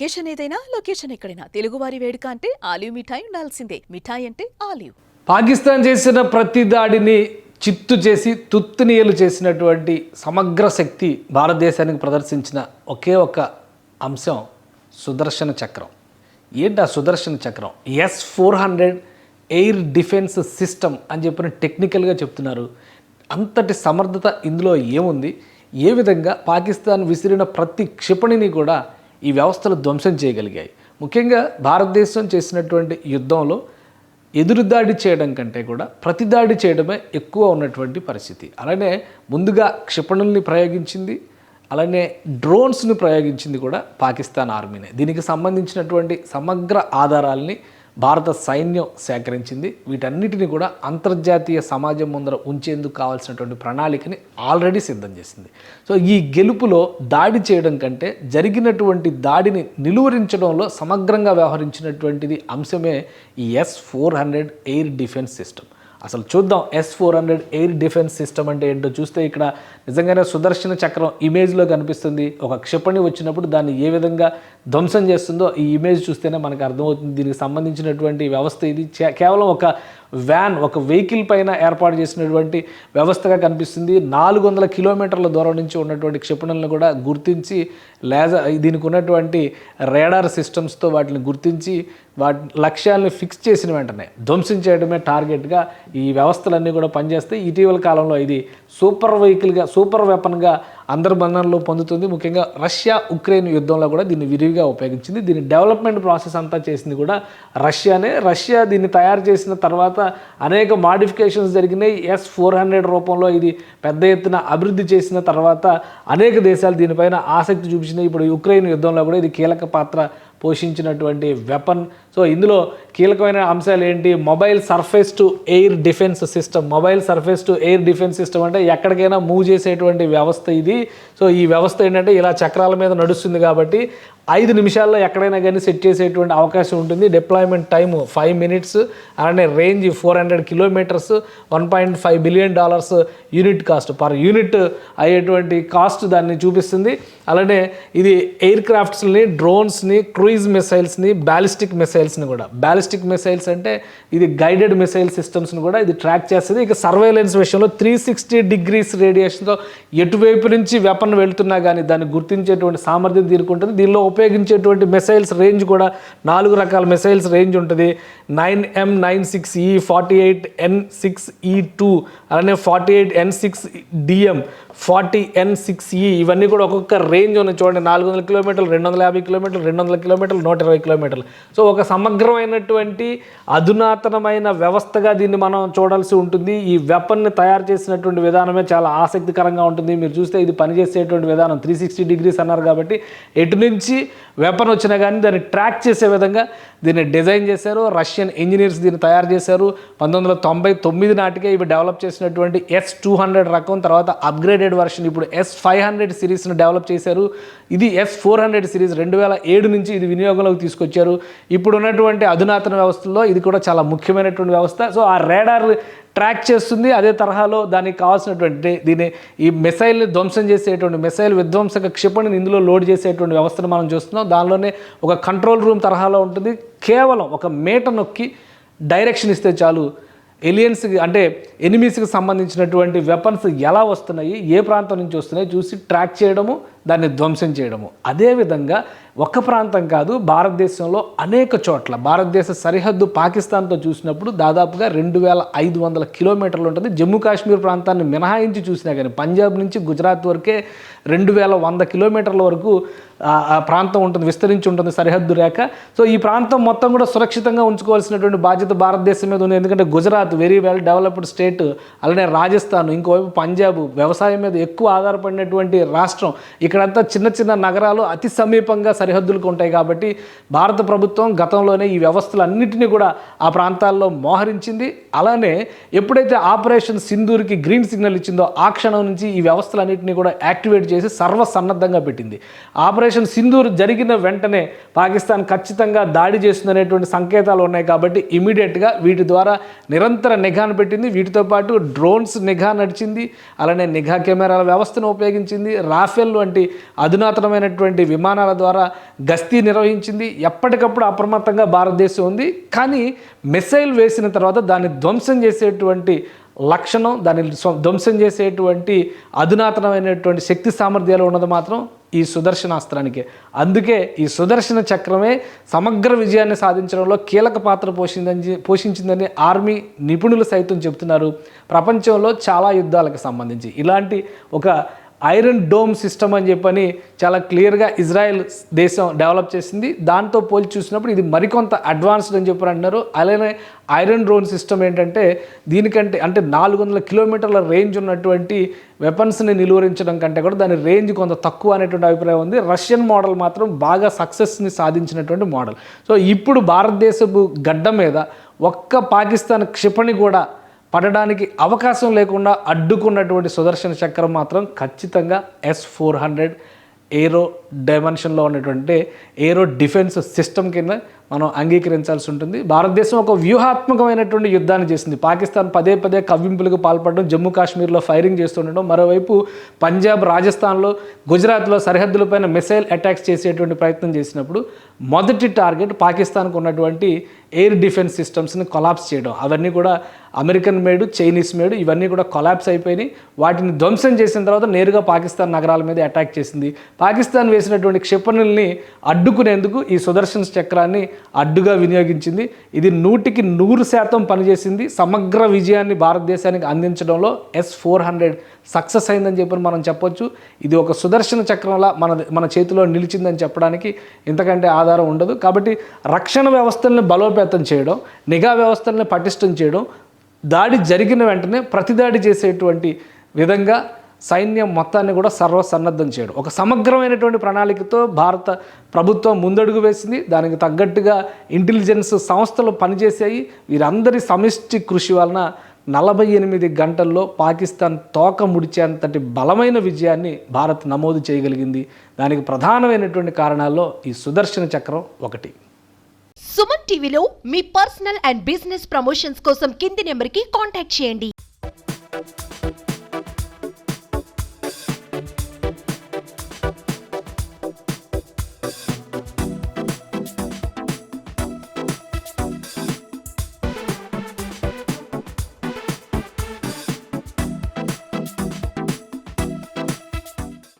Occasion ఏదైనా location ఎక్కడైనా తెలుగువారి వేడుక అంటే ఆలివ్ మిఠాయి ఉండాల్సిందే. మిఠాయి అంటే ఆలివ్. పాకిస్తాన్ చేసిన ప్రతి దాడిని చిత్తు చేసి తుత్తునియలు చేసినటువంటి సమగ్ర శక్తి భారతదేశానికి ప్రదర్శించిన ఒకే ఒక అంశం సుదర్శన చక్రం. ఏంటి ఆ సుదర్శన చక్రం? S-400 ఎయిర్ డిఫెన్స్ సిస్టమ్ అని చెప్పిన టెక్నికల్గా చెప్తున్నారు. అంతటి సమర్థత ఇందులో ఏముంది? ఏ విధంగా పాకిస్తాన్ విసిరిన ప్రతి క్షిపణిని కూడా ఈ వ్యవస్థలు ధ్వంసం చేయగలిగాయి? ముఖ్యంగా భారతదేశం చేసినటువంటి యుద్ధంలో ఎదురుదాడి చేయడం కంటే కూడా ప్రతిదాడి చేయడమే ఎక్కువ ఉన్నటువంటి పరిస్థితి. అలానే ముందుగా క్షిపణుల్ని ప్రయోగించింది, అలానే డ్రోన్స్ని ప్రయోగించింది కూడా పాకిస్తాన్ ఆర్మీనే. దీనికి సంబంధించినటువంటి సమగ్ర ఆధారాలని భారత సైన్యం సేకరించింది. వీటన్నిటిని కూడా అంతర్జాతీయ సమాజం ముందర ఉంచేందుకు కావాల్సినటువంటి ప్రణాళికని ఆల్రెడీ సిద్ధం చేసింది. సో ఈ గెలుపులో దాడి చేయడం కంటే జరిగినటువంటి దాడిని నిలువరించడంలో సమగ్రంగా వ్యవహరించినటువంటిది అంశమే ఈ S-400 ఎయిర్ డిఫెన్స్ సిస్టమ్. అసలు చూద్దాం S-400 ఎయిర్ డిఫెన్స్ సిస్టమ్ అంటే ఏంటో. చూస్తే ఇక్కడ నిజంగానే సుదర్శన చక్రం ఇమేజ్లో కనిపిస్తుంది. ఒక క్షిపణి వచ్చినప్పుడు దాన్ని ఏ విధంగా ధ్వంసం చేస్తుందో ఈ ఇమేజ్ చూస్తేనే మనకు అర్థమవుతుంది. దీనికి సంబంధించినటువంటి వ్యవస్థ ఇది కేవలం ఒక వ్యాన్, ఒక వెహికల్ పైన ఏర్పాటు చేసినటువంటి వ్యవస్థగా కనిపిస్తుంది. 400 కిలోమీటర్ల దూరం నుంచి ఉన్నటువంటి క్షిపణులను కూడా గుర్తించి దీనికి ఉన్నటువంటి రేడార్ సిస్టమ్స్తో వాటిని గుర్తించి వాటి లక్ష్యాలను ఫిక్స్ చేసిన వెంటనే ధ్వంసం చేయడమే టార్గెట్గా ఈ వ్యవస్థలన్నీ కూడా పనిచేస్తాయి. ఇటీవల కాలంలో ఇది సూపర్ వెహికల్గా, సూపర్ వెపన్గా అందరి మన్ననలు పొందుతుంది. ముఖ్యంగా రష్యా ఉక్రెయిన్ యుద్ధంలో కూడా దీన్ని విరివిగా ఉపయోగించింది. దీని డెవలప్మెంట్ ప్రాసెస్ అంతా చేసింది కూడా రష్యానే. రష్యా దీన్ని తయారు చేసిన తర్వాత అనేక మాడిఫికేషన్స్ జరిగినాయి. S-400 రూపంలో ఇది పెద్ద ఎత్తున అభివృద్ధి చేసిన తర్వాత అనేక దేశాలు దీనిపైన ఆసక్తి చూపించినాయి. ఇప్పుడు ఉక్రెయిన్ యుద్ధంలో కూడా ఇది కీలక పాత్ర పోషించినటువంటి వెపన్. సో ఇందులో కీలకమైన అంశాలు ఏంటి? Mobile surface to air defence system. Mobile surface to air defence system అంటే ఎక్కడికైనా మూవ్ చేసేటువంటి వ్యవస్థ ఇది. సో ఈ వ్యవస్థ ఏంటంటే ఇలా చక్రాల మీద నడుస్తుంది కాబట్టి 5 నిమిషాల్లో ఎక్కడైనా కానీ సెట్ చేసేటువంటి అవకాశం ఉంటుంది. డిప్లాయ్మెంట్ టైము 5 minutes, అలానే range 400 kilometers, $1.5 billion unit cost, per unit అయ్యేటువంటి కాస్ట్ దాన్ని చూపిస్తుంది. అలానే ఇది ఎయిర్ క్రాఫ్ట్స్ని, డ్రోన్స్ని, క్రూయిజ్ మిసైల్స్ని, బ్యాలిస్టిక్ మిసైల్స్ని కూడా, బ్యాలిస్టిక్ మిసైల్స్ అంటే ఇది గైడెడ్ మిసైల్ సిస్టమ్స్ని కూడా ఇది ట్రాక్ చేస్తుంది. ఇక సర్వేలెన్స్ విషయంలో 360 degrees రేడియేషన్తో ఎటువైపు నుంచి వెపన్ వెళ్తున్నా కానీ దాన్ని గుర్తించేటువంటి సామర్థ్యం దీనికి ఉంటుంది. దీనిలో ఉపయోగించేటువంటి మిసైల్స్ రేంజ్ కూడా 4 రకాల మిసైల్స్ రేంజ్ ఉంటుంది. 9M96E, 48N6E2, అలానే 48N6DM, 40N6E, ఇవన్నీ కూడా ఒక్కొక్క రేంజ్ ఉన్నాయి చూడండి. 400 కిలోమీటర్లు, 250 కిలోమీటర్లు, 200 కిలోమీటర్లు, 120 కిలోమీటర్లు. సో ఒక సమగ్రమైనటువంటి అధునాతనమైన వ్యవస్థగా దీన్ని మనం చూడాల్సి ఉంటుంది. ఈ వెపన్ని తయారు చేసినటువంటి విధానమే చాలా ఆసక్తికరంగా ఉంటుంది. మీరు చూస్తే ఇది పనిచేసేటువంటి విధానం 360 degrees అన్నారు కాబట్టి ఎటు నుంచి వెపన్ వచ్చినా కానీ దాన్ని ట్రాక్ చేసే విధంగా దీన్ని డిజైన్ చేశారు. రష్యన్ ఇంజనీర్స్ దీన్ని తయారు చేశారు. 1999 నాటికే ఇవి డెవలప్ చేసినటువంటి S-200 రకం, తర్వాత అప్గ్రేడెడ్ వర్షన్ ఇప్పుడు S-500 సిరీస్ని డెవలప్ చేశారు. ఇది S-400 సిరీస్ 2007 నుంచి ఇది వినియోగంలోకి తీసుకొచ్చారు. ఇప్పుడు ఉన్నటువంటి అధునాతన వ్యవస్థల్లో ఇది కూడా చాలా ముఖ్యమైనటువంటి వ్యవస్థ. సో ఆ రేడార్ ట్రాక్ చేస్తుంది. అదే తరహాలో దానికి కావాల్సినటువంటి ఈ మిసైల్ని ధ్వంసం చేసేటువంటి మిసైల్ విధ్వంసక క్షిపణిని ఇందులో లోడ్ చేసేటువంటి వ్యవస్థను మనం చూస్తున్నాం. దానిలోనే ఒక కంట్రోల్ రూమ్ తరహాలో ఉంటుంది. కేవలం ఒక మీట నొక్కి డైరెక్షన్ ఇస్తే చాలు ఎలియన్స్కి, అంటే ఎనిమీస్కి సంబంధించినటువంటి వెపన్స్ ఎలా వస్తున్నాయి, ఏ ప్రాంతం నుంచి వస్తున్నాయి చూసి ట్రాక్ చేయడము, దాన్ని ధ్వంసం చేయడము. అదేవిధంగా ఒక్క ప్రాంతం కాదు, భారతదేశంలో అనేక చోట్ల భారతదేశ సరిహద్దు పాకిస్తాన్తో చూసినప్పుడు దాదాపుగా 2500 కిలోమీటర్లు ఉంటుంది. జమ్మూ కాశ్మీర్ ప్రాంతాన్ని మినహాయించి చూసినా కానీ పంజాబ్ నుంచి గుజరాత్ వరకే 2100 కిలోమీటర్ల వరకు ఆ ప్రాంతం ఉంటుంది, విస్తరించి ఉంటుంది సరిహద్దు రేఖ. సో ఈ ప్రాంతం మొత్తం కూడా సురక్షితంగా ఉంచుకోవాల్సినటువంటి బాధ్యత భారతదేశం మీద ఉంది. ఎందుకంటే Gujarat very well developed state, అలానే రాజస్థాన్, ఇంకోవైపు పంజాబ్ వ్యవసాయం మీద ఎక్కువ ఆధారపడినటువంటి రాష్ట్రం. ఇక్కడంతా చిన్న చిన్న నగరాలు అతి సమీపంగా సరిహద్దులకు ఉంటాయి కాబట్టి భారత ప్రభుత్వం గతంలోనే ఈ వ్యవస్థలన్నింటినీ కూడా ఆ ప్రాంతాల్లో మోహరించింది. అలానే ఎప్పుడైతే ఆపరేషన్ సింధూర్కి గ్రీన్ సిగ్నల్ ఇచ్చిందో ఆ క్షణం నుంచి ఈ వ్యవస్థలన్నింటినీ కూడా యాక్టివేట్ చేసి సర్వసన్నద్ధంగా పెట్టింది. ఆపరేషన్ సింధూర్ జరిగిన వెంటనే పాకిస్తాన్ ఖచ్చితంగా దాడి చేస్తుందనేటువంటి సంకేతాలు ఉన్నాయి కాబట్టి ఇమీడియట్గా వీటి ద్వారా నిరంతర నిఘాను పెట్టింది. వీటితో పాటు డ్రోన్స్ నిఘా నడిచింది, అలానే నిఘా కెమెరాల వ్యవస్థను ఉపయోగించింది. రాఫెల్ వంటి ఉన్నటువంటి అధునాతనమైనటువంటి విమానాల ద్వారా గస్తీ నిర్వహించింది. ఎప్పటికప్పుడు అప్రమత్తంగా భారతదేశం ఉంది. కానీ మిసైల్ వేసిన తర్వాత దాన్ని ధ్వంసం చేసేటువంటి లక్షణం, దాన్ని ధ్వంసం చేసేటువంటి అధునాతనమైనటువంటి శక్తి సామర్థ్యాలు ఉన్నది మాత్రం ఈ సుదర్శన అస్త్రానికే. అందుకే ఈ సుదర్శన చక్రమే సమగ్ర విజయాన్ని సాధించడంలో కీలక పాత్ర పోషించిందని ఆర్మీ నిపుణులు సైతం చెబుతున్నారు. ప్రపంచంలో చాలా యుద్ధాలకు సంబంధించి ఇలాంటి ఒక ఐరన్ డోమ్ సిస్టమ్ అని చెప్పని చాలా క్లియర్గా ఇజ్రాయెల్ దేశం డెవలప్ చేసింది. దాంతో పోల్చి చూసినప్పుడు ఇది మరికొంత అడ్వాన్స్డ్ అని చెప్పని అంటున్నారు. అలానే ఐరన్ డ్రోన్ సిస్టమ్ ఏంటంటే దీనికంటే అంటే 400 కిలోమీటర్ల రేంజ్ ఉన్నటువంటి వెపన్స్ని నిలువరించడం కంటే కూడా దాని రేంజ్ కొంత తక్కువ అనేటువంటి అభిప్రాయం ఉంది. రష్యన్ మోడల్ మాత్రం బాగా సక్సెస్ని సాధించినటువంటి మోడల్. సో ఇప్పుడు భారతదేశపు గడ్డ మీద ఒక్క పాకిస్తాన్ క్షిపణి కూడా పడడానికి అవకాశం లేకుండా అడ్డుకున్నటువంటి సుదర్శన చక్రం మాత్రం ఖచ్చితంగా S-400 ఏరో డైమెన్షన్లో ఉన్నటువంటి ఏరో డిఫెన్స్ సిస్టమ్ కింద మనం అంగీకరించాల్సి ఉంటుంది. భారతదేశం ఒక వ్యూహాత్మకమైనటువంటి యుద్ధాన్ని చేసింది. పాకిస్తాన్ పదే పదే కవ్వింపులకు పాల్పడడం, జమ్మూ కాశ్మీర్లో ఫైరింగ్ చేస్తుండడం, మరోవైపు పంజాబ్, రాజస్థాన్లో, గుజరాత్లో సరిహద్దులపైన మిసైల్ అటాక్స్ చేసేటువంటి ప్రయత్నం చేసినప్పుడు మొదటి టార్గెట్ పాకిస్తాన్కు ఉన్నటువంటి ఎయిర్ డిఫెన్స్ సిస్టమ్స్ని కొలాప్స్ చేయడం. అవన్నీ కూడా అమెరికన్ మేడ్, చైనీస్ మేడ్, ఇవన్నీ కూడా కొలాప్స్ అయిపోయినాయి. వాటిని ధ్వంసం చేసిన తర్వాత నేరుగా పాకిస్తాన్ నగరాల మీద అటాక్ చేసింది. పాకిస్తాన్ వేసినటువంటి క్షిపణుల్ని అడ్డుకునేందుకు ఈ సుదర్శన చక్రాన్ని అడ్డుగా వినియోగించింది. ఇది 100% పనిచేసింది. సమగ్ర విజయాన్ని భారతదేశానికి అందించడంలో S-400 సక్సెస్ అయిందని చెప్పి మనం చెప్పొచ్చు. ఇది ఒక సుదర్శన చక్రంలా మన చేతిలో నిలిచిందని చెప్పడానికి ఇంతకంటే ఆధారం ఉండదు. కాబట్టి రక్షణ వ్యవస్థల్ని బలోపేతం చేయడం, నిఘా వ్యవస్థల్ని పటిష్టం చేయడం, దాడి జరిగిన వెంటనే ప్రతిదాడి చేసేటువంటి విధంగా సైన్యం మొత్తాన్ని కూడా సర్వసన్నద్ధం చేయడం, ఒక సమగ్రమైనటువంటి ప్రణాళికతో భారత ప్రభుత్వం ముందడుగు వేసింది. దానికి తగ్గట్టుగా ఇంటెలిజెన్స్ సంస్థలు పనిచేసాయి. వీరందరి సమిష్టి కృషి వలన 48 గంటల్లో పాకిస్తాన్ తోక ముడిచేంతటి బలమైన విజయాన్ని భారత్ నమోదు చేయగలిగింది. దానికి ప్రధానమైనటువంటి కారణాల్లో ఈ సుదర్శన చక్రం ఒకటి. సుమన్ టీవీలో మీ పర్సనల్ అండ్ బిజినెస్ ప్రమోషన్స్ కోసం కింది నెంబర్కి కాంటాక్ట్ చేయండి.